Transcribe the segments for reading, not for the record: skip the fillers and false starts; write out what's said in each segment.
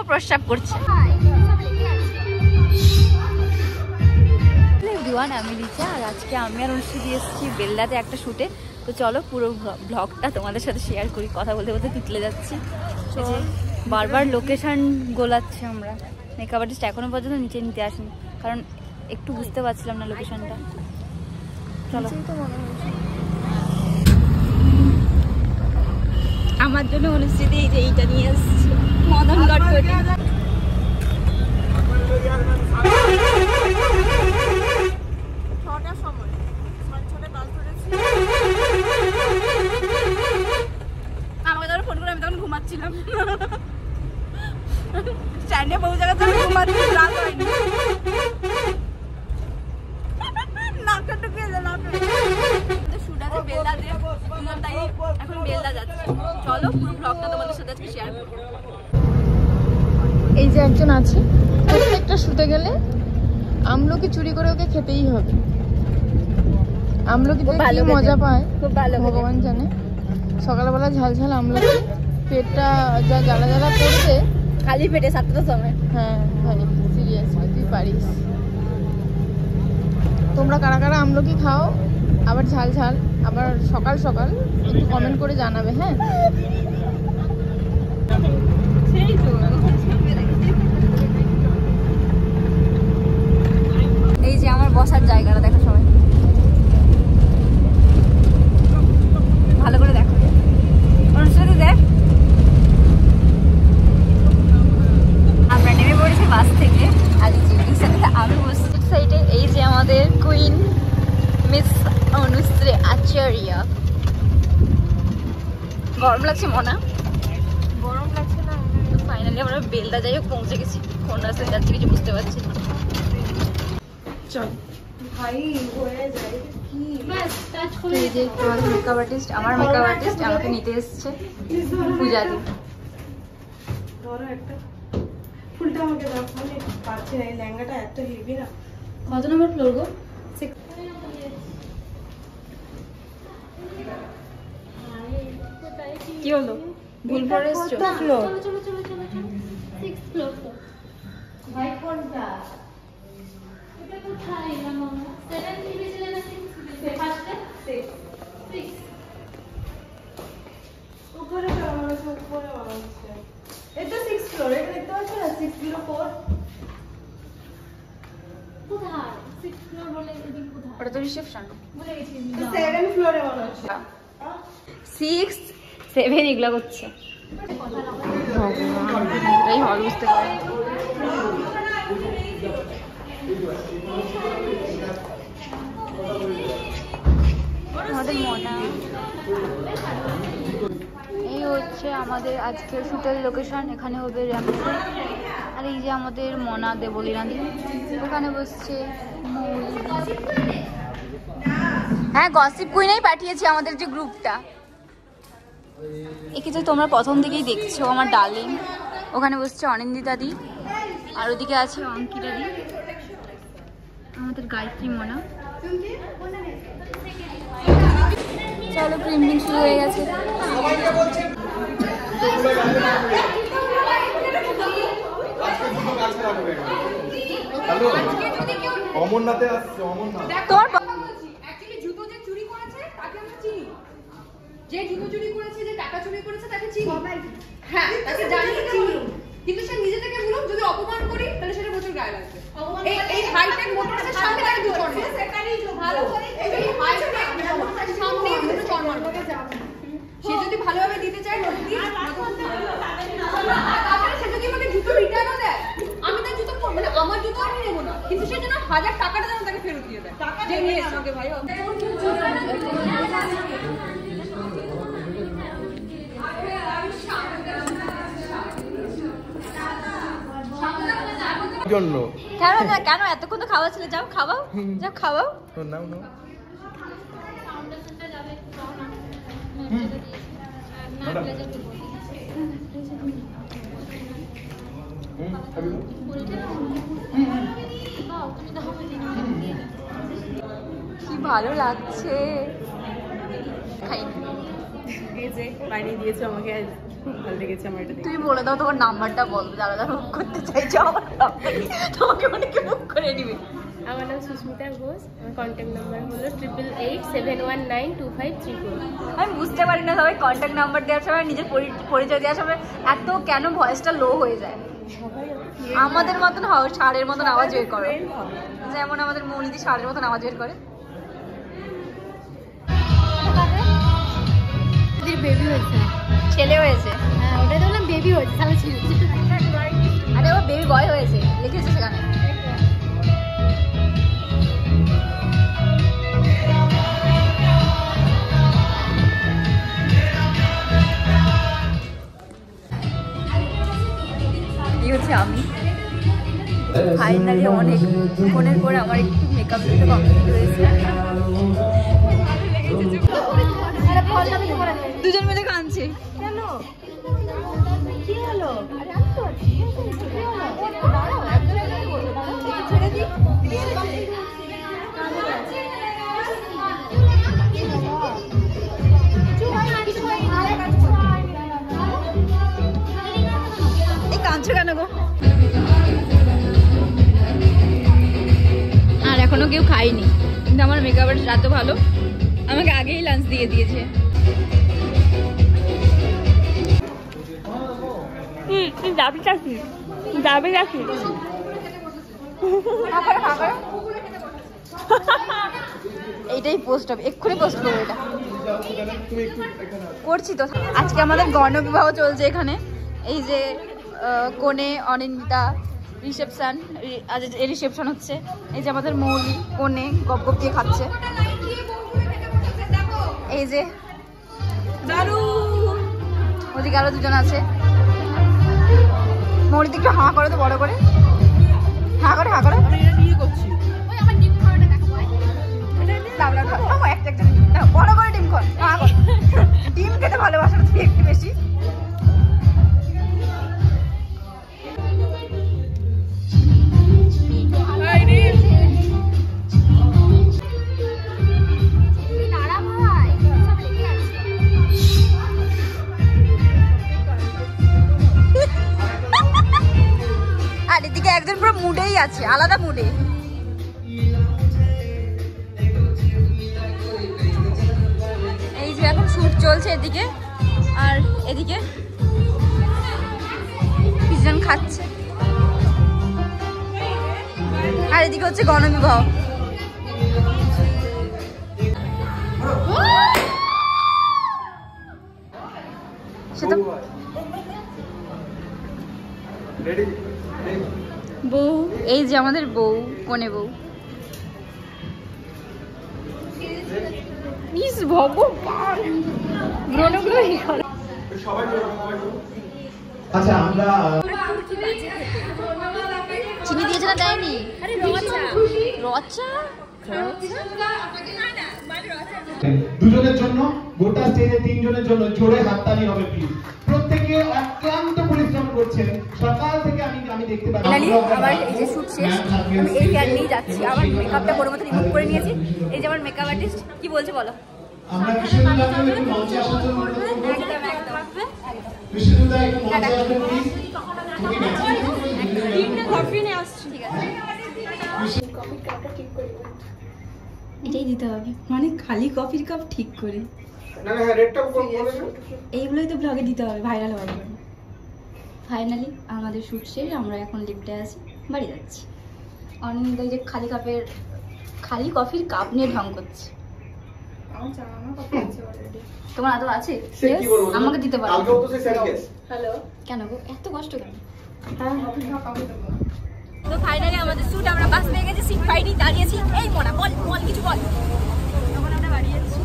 প্রস্রাব করছে। আমি রিচা, আর আজকে আমি আর অনুষ্ঠি দিয়ে এসেছি বেলদাতে একটা শ্যুটে। তো চলো পুরো ব্লগটা তোমাদের সাথে শেয়ার করি। কথা বলতে বলতে তুতলে যাচ্ছি, বারবার লোকেশন গোলাচ্ছে। আমরা মেকআপ আর্টিস্ট এখনো পর্যন্ত নিচে নিতে আসিনি, কারণ একটু বুঝতে পারছিলাম না লোকেশনটা। চলো, আমার জন্য অনুষ্ঠিত এই যে এইটা নিয়ে এসেছি মদন গড়করি। আমাকে ধরো ফোন করে, আমি তখন ঘুমাচ্ছিলাম স্ট্যান্ডে বহু জায়গাতে আমি ঘুমাচ্ছি, রাত হয়নি। এখন বেলদা যাচ্ছে, চলো পুরো ব্লগটা তোমাদের সাথে আজকে শেয়ার করবো। এই যে একজন আছে, প্রত্যেকটা শুতে গেলে আমলকি চুরি করে ওকে খেতেই হবে। আমলকি কি মজা পায় খুব ভালো, ভগবান জানে। সকালবেলা ঝাল ঝাল আমলকি, পেটটা যা জ্বালা জ্বালা করছে খালি পেটে 7টার সময়। হ্যাঁ ভাই, সিরিয়াসলি তুই পারিস। তোমরা কারা কারা আমলকি খাও, আবার ঝাল ঝাল, আবার সকাল সকাল একটু কমেন্ট করে জানাবে। হ্যাঁ, এই যে আমার বসার জায়গাটা দেখো সবাই, ভালো করে দেখো। অনুষ্ঠানে দেখ, আমরা নেমে পড়েছি বাস থেকে। আর এই যে আমি বসছি সাইডে, এই যে আমাদের কুইন মিস অনুশ্রী আচার্য। গরম লাগছে মনা? গরম লাগছে না। ফাইনালি আমরা বেলদা যাই হোক পৌঁছে গেছি। কোন রাস্তায় যাচ্ছি কিছু বুঝতে পারছি না। চল ভাই, হয়ে যায় কি এই যে আমাদের মেকআপ আর্টিস্ট, আমার মেকআপ আর্টিস্ট আমাকে নিতে এসছে পূজা দি। ধরো একটা ফুলটা আমাকে দাও, আমি পারছি না, এই লেহেঙ্গাটা এত হেভি না। কত নম্বর ফ্লোর গো? কি হলো, ভুল করে এসছো? ফ্লোর ভাই কোনটা? এটা কোথায় না মামা? 7 ভেবেছিলেন না 6 ভেবেছিলেন? ফার্স্টে 6 উপরে উপরে আছে। এটা 6 ফ্লোর, এটা দেখতে পাচ্ছ না 604। কোথায় 6 ফ্লোর বলে এদিকে কোথায়? ওটা তো রিসেপশন। ভুলে গেছি 7 ফ্লোরে মনে হচ্ছে। 6 7 এগুলা করছে। এই হল বুঝতে পারে। আমাদের মনা, এই হচ্ছে আমাদের আজকের শুটের লোকেশন। এখানে হবে র্যাম্পে। আর এই যে আমাদের মনা দেবলীরানী, ওখানে বসছে মৌলি। হ্যাঁ, গসিপ কুইনেই পাঠিয়েছি আমাদের যে গ্রুপটা। একে যে তোমরা প্রথম দিকেই দেখছো, আমার ডার্লিং। ওখানে বসছে অনিন্দিতা দি, আর ওদিকে আছে অঙ্কিতা দি, আমাদের গায়ত্রী মনা। চলো, প্রিন্টিং শুরু হয়ে গেছে। অমরনাথে আসছে, অমরনাথ। তোর অ্যাকচুয়ালি জুতো যে চুরি করেছে তাকে আমরা চিনি। যে জুতো চুরি করেছে, যে টাকা চুরি করেছে তাকে চিনি। হ্যাঁ, তাকে জানি, চিনি। কিন্তু সে নিজে থেকে বলুক যদি অপমান করি তাহলে সেটা প্রচুর গায়ে লাগবে। এই হাইটেক মোটরসের সামনে তাকে দুটো চড় মারবে। ভালো করে এই হাইটেক মোটরসের সামনে দুটো চড় মারবে। সে যদি ভালোভাবে দিতে চায় তাহলে সে যদি আমাকে জুতো রিটার্নও দেয়, আমি তার জুতো মানে আমার জুতো আমি নেবো না, কিন্তু সে যেন 1000 টাকাটা যেন তাকে ফেরত দিয়ে দেয়। টাকা যে নিয়ে এসে ওকে ভাই জন্য কেন না, কেন এতক্ষণ তো খাওয়া ছিল? যাও খাওয়াও, যাও খাওয়াও। নাও নাও। কি ভালো লাগছে। খাই এই যে বানিয়ে দিয়েছে আমাকে খুব ভালো লেগেছে আমার এটা দেখে। তুমি বলে দাও তোমার নাম্বারটা বলো, যারা যারা বুক করতে চাইছো আমার নাম্বার তোমাকে অনেকে বুক করে দিবে। আমার নাম সুস্মিতা ঘোষ, আমার কন্ট্যাক্ট নাম্বার হলো 8887192534। আমি বুঝতে পারি না সবাই কন্ট্যাক্ট নাম্বার দেওয়ার সময় নিজের পরিচয় দেওয়ার সময় এত কেন ভয়েসটা লো হয়ে যায়। আমাদের মতন হও, ষাঁড়ের মতন আওয়াজ বের করো, যেমন আমাদের মৌলিদি ষাঁড়ের মতন আওয়াজ বের করে। বেবি হয়েছে, ছেলে হয়েছে, হ্যাঁ ওটা দেখলাম বেবি হয়েছে, তাহলে ছিল। আরে ও বেবি বয় হয়েছে লিখেছে সেখানে। এই হচ্ছে আমি ফাইনালি অনেক ফোনের পরে আমার একটু মেকআপ দিতে কমপ্লিট হয়েছে। দুজন মিলে কাঁদছে কেন? কি হলো? আরে আমি তো আছি। ছেড়ে দিই। এই কাঁদছো কেন গো? আর এখনো কেউ খাইনি, কিন্তু আমার মেকআপ আর্টিস্ট এত ভালো, আমাকে আগেই লাঞ্চ দিয়ে দিয়েছে। এইটাই পোস্ট হবে, এক্ষুনি পোস্ট করবো এটা। করছি তো। আজকে আমাদের গণবিবাহ চলছে এখানে। এই যে কনে অনিন্দিতা রিসেপশন, আজ রিসেপশন হচ্ছে। এই যে আমাদের মৌলি কনে গপ গপ দিয়ে খাচ্ছে। এই যে ওদিকে আরো দুজন আছে। মৌলিতে একটু হাঁ করো তো, বড় করে হাঁ করে, হাঁ করো। বড় করে ডিম খাও, ডিম খেতে ভালোবাসো তুমি একটু বেশি। আর এদিকে একজন পুরো মুডেই আছে, আলাদা মুডে। এই যে এখন শুট চলছে এদিকে, আর এদিকে পিজন খাচ্ছে, আর এদিকে হচ্ছে গণবিবাহ। সেটা বউ, এই যে আমাদের বউ, কোনে বউ। আচ্ছা আমরা চিনি দিয়েছে না, দেয়নি? রচা দুজনের জন্য, গোটা স্টেজে তিনজনের জন্য জোরে হাততালি হবে প্লিজ। প্রত্যেকে অক্লান্ত পরিশ্রম করছেন সকাল থেকে, আমি দেখতে পাচ্ছি। আবার এই যে শুট শেষ, আমি এই হেয়ার নিয়ে যাচ্ছি, আবার মেকআপটা বড় মতো রিমুভ করে নিয়েছি। এই যে আমার মেকআপ আর্টিস্ট কি বলছে বলো। আমরা কৃষ্ণদা একটু মঞ্চে আসার জন্য অনুরোধ করব। কৃষ্ণদা একটু মঞ্চে আসবেন প্লিজ। কফি নিয়ে আসছি, ঠিক আছে। এটাই দিতে হবে, মানে খালি কফির কাপ ঠিক করে, না না রেডটা বলে এইগুলোই তো ব্লগে দিতে হবে, ভাইরাল হওয়ার জন্য। ফাইনালি আমাদের শুট শেষ, আমরা এখন লিফটে আছি, বাড়ি যাচ্ছি। অনিন্দিতা যে খালি কফির কাপ নিয়ে ঢং করছে। তোমার আদৌ আছে? আমাকে দিতে পারো। কালকেও তো সেই সেম কেস। হ্যালো, কেন গো এত কষ্ট কেন? হ্যাঁ তো ফাইনালি আমাদের শুট, আমরা বাস পেয়ে গেছি, সিট পাইনি, দাঁড়িয়েছি। এই মোনা বল বল কিছু বল। তখন আমরা বাড়ি যাচ্ছি,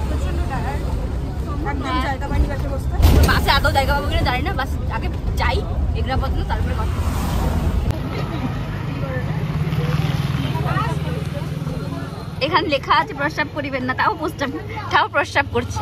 প্রচন্ড টায়ার্ড, একদম জায়গা পাইনি বাসে বসতে। বাসে আদৌ জায়গা পাবো কিনা জানি না, বাস আগে যাই এগরা পর্যন্ত, তারপরে কথা। এখানে লেখা আছে প্রস্রাব করিবেন না, তাও প্রস্রাব করছে।